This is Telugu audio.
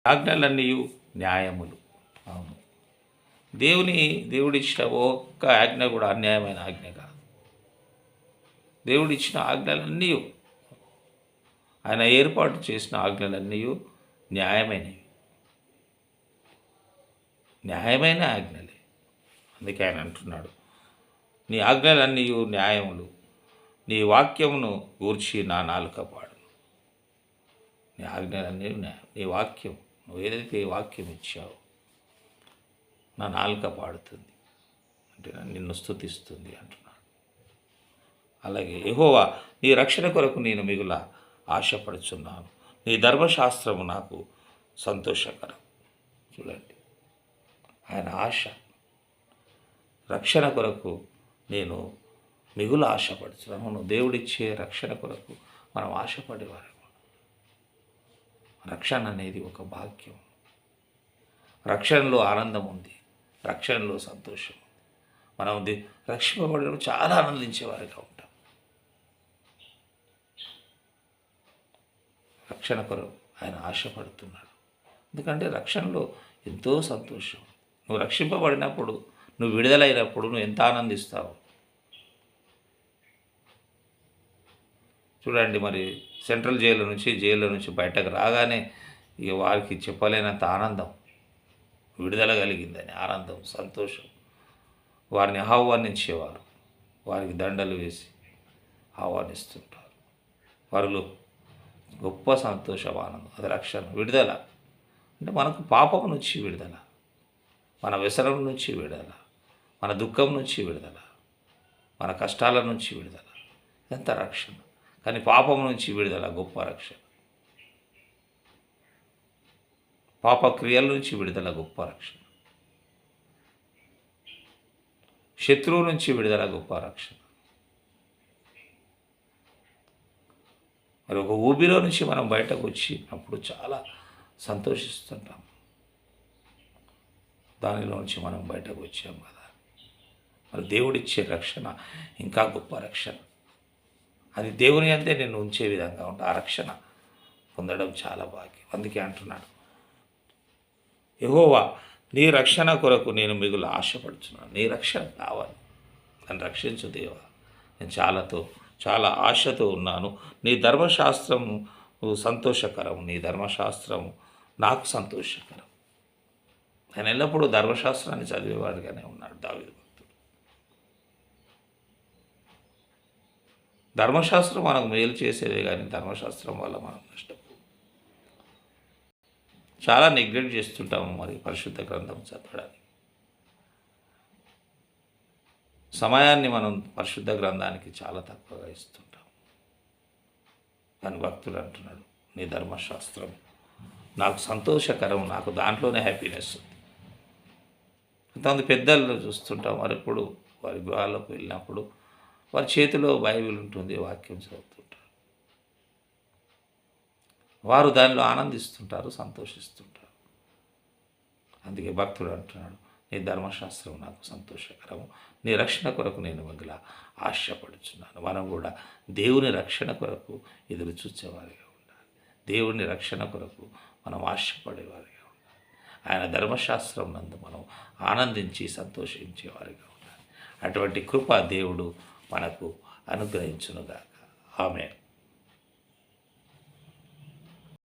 ఆజ్ఞలన్నీయు న్యాయములు. అవును, దేవుడిచ్చిన ఒక్క ఆజ్ఞ కూడా అన్యాయమైన ఆజ్ఞ కాదు. దేవుడిచ్చిన ఆజ్ఞలన్నీ, ఆయన ఏర్పాటు చేసిన ఆజ్ఞలన్నీ న్యాయమైన ఆజ్ఞలే. అందుకే ఆయన అంటున్నాడు, నీ ఆజ్ఞలన్నీ న్యాయములు, నీ వాక్యమును గూర్చి నా నాలుక పాడు. నీ ఆజ్ఞలన్నీ న్యాయం, నీ వాక్యం, నువ్వు ఏదైతే వాక్యం ఇచ్చావో నా నాలుక పాడుతుంది, అంటే నిన్ను స్తుతిస్తుంది అంటున్నాడు. అలాగే యెహోవా, నీ రక్షణ కొరకు నేను మిగుల ఆశపడుచున్నాను, నీ ధర్మశాస్త్రము నాకు సంతోషకరం. చూడండి, ఆయన ఆశ, రక్షణ కొరకు నేను మిగులు ఆశపడుతున్నాను. దేవుడిచ్చే రక్షణ కొరకు మనం ఆశపడేవారు. రక్షణ అనేది ఒక భాగ్యం. రక్షణలో ఆనందం ఉంది, రక్షణలో సంతోషం ఉంది. మనం రక్షింపబడడం చాలా ఆనందించేవారిగా ఉంటాం. రక్షణ కొరకు ఆయన ఆశపడుతున్నాడు. ఎందుకంటే రక్షణలో ఎంతో సంతోషం. నువ్వు రక్షింపబడినప్పుడు, నువ్వు విడుదలైనప్పుడు నువ్వు ఎంత ఆనందిస్తావు. చూడండి, మరి సెంట్రల్ జైలు నుంచి బయటకు రాగానే ఇక వారికి చెప్పలేనంత ఆనందం, విడుదల కలిగిందని ఆనందం, సంతోషం. వారిని ఆహ్వానించేవారు, వారికి దండలు వేసి ఆహ్వానిస్తుంటారు. వారిలో గొప్ప సంతోషం, ఆనందం. అది రక్షణ, విడుదల. అంటే మనకు పాపం నుంచి విడుదల, మన వ్యసనం నుంచి విడుదల, మన దుఃఖం నుంచి విడుదల, మన కష్టాల నుంచి విడుదల. ఎంత రక్షణ! కానీ పాపం నుంచి విడుదల గొప్ప రక్షణ. పాప క్రియల నుంచి విడుదల గొప్ప రక్షణ. శత్రువు నుంచి విడుదల గొప్ప రక్షణ. మరి ఒక ఊబిలో నుంచి మనం బయటకు వచ్చినప్పుడు చాలా సంతోషిస్తుంటాం. దానిలో నుంచి మనం బయటకు వచ్చాం కదా. మరి దేవుడిచ్చే రక్షణ ఇంకా గొప్ప రక్షణ. అది దేవుని అంతే నేను ఉంచే విధంగా ఉంటే ఆ రక్షణ పొందడం చాలా భాగ్యం. అందుకే అంటున్నాడు, యెహోవా, నీ రక్షణ కొరకు నేను మిగులు ఆశపడుతున్నాను. నీ రక్షణ కావాలి, నన్ను రక్షించు దేవా. నేను చాలా ఆశతో ఉన్నాను. నీ ధర్మశాస్త్రము సంతోషకరం, నీ ధర్మశాస్త్రము నాకు సంతోషకరం. ఆయన ఎల్లప్పుడూ ధర్మశాస్త్రాన్ని చదివేవాడిగానే ఉన్నాడు దావీదు భక్తుడు. ధర్మశాస్త్రం మనకు మేలు చేసేదే, కానీ ధర్మశాస్త్రం వల్ల మనం నష్టపో. చాలా నెగ్లెక్ట్ చేస్తుంటాము మరి పరిశుద్ధ గ్రంథం చదవడానికి. సమయాన్ని మనం పరిశుద్ధ గ్రంథానికి చాలా తక్కువగా ఇస్తుంటాం. కానీ భక్తుడు అంటున్నాడు, నీ ధర్మశాస్త్రం నాకు సంతోషకరం, నాకు దాంట్లోనే హ్యాపీనెస్ ఉంది. కొంతమంది పెద్దలు చూస్తుంటాం, వారు ఎప్పుడు వారి గృహాల్లోకి వెళ్ళినప్పుడు వారి చేతిలో బైబిల్ ఉంటుంది, వాక్యం చదువుతుంటారు. వారు దానిలో ఆనందిస్తుంటారు, సంతోషిస్తుంటారు. అందుకే భక్తుడు అంటున్నాడు, నీ ధర్మశాస్త్రం నాకు సంతోషకరము, నీ రక్షణ కొరకు నేను మిగిలిన ఆశపడుచున్నాను. మనం కూడా దేవుని రక్షణ కొరకు ఎదురు చూసేవారిగా ఉండాలి. దేవుని రక్షణ కొరకు మనం ఆశపడేవారిగా ఉండాలి. ఆయన ధర్మశాస్త్రం నందు మనం ఆనందించి సంతోషించేవారిగా ఉండాలి. అటువంటి కృప దేవుడు మనకు అనుగ్రహించునుగాక. ఆమేన్.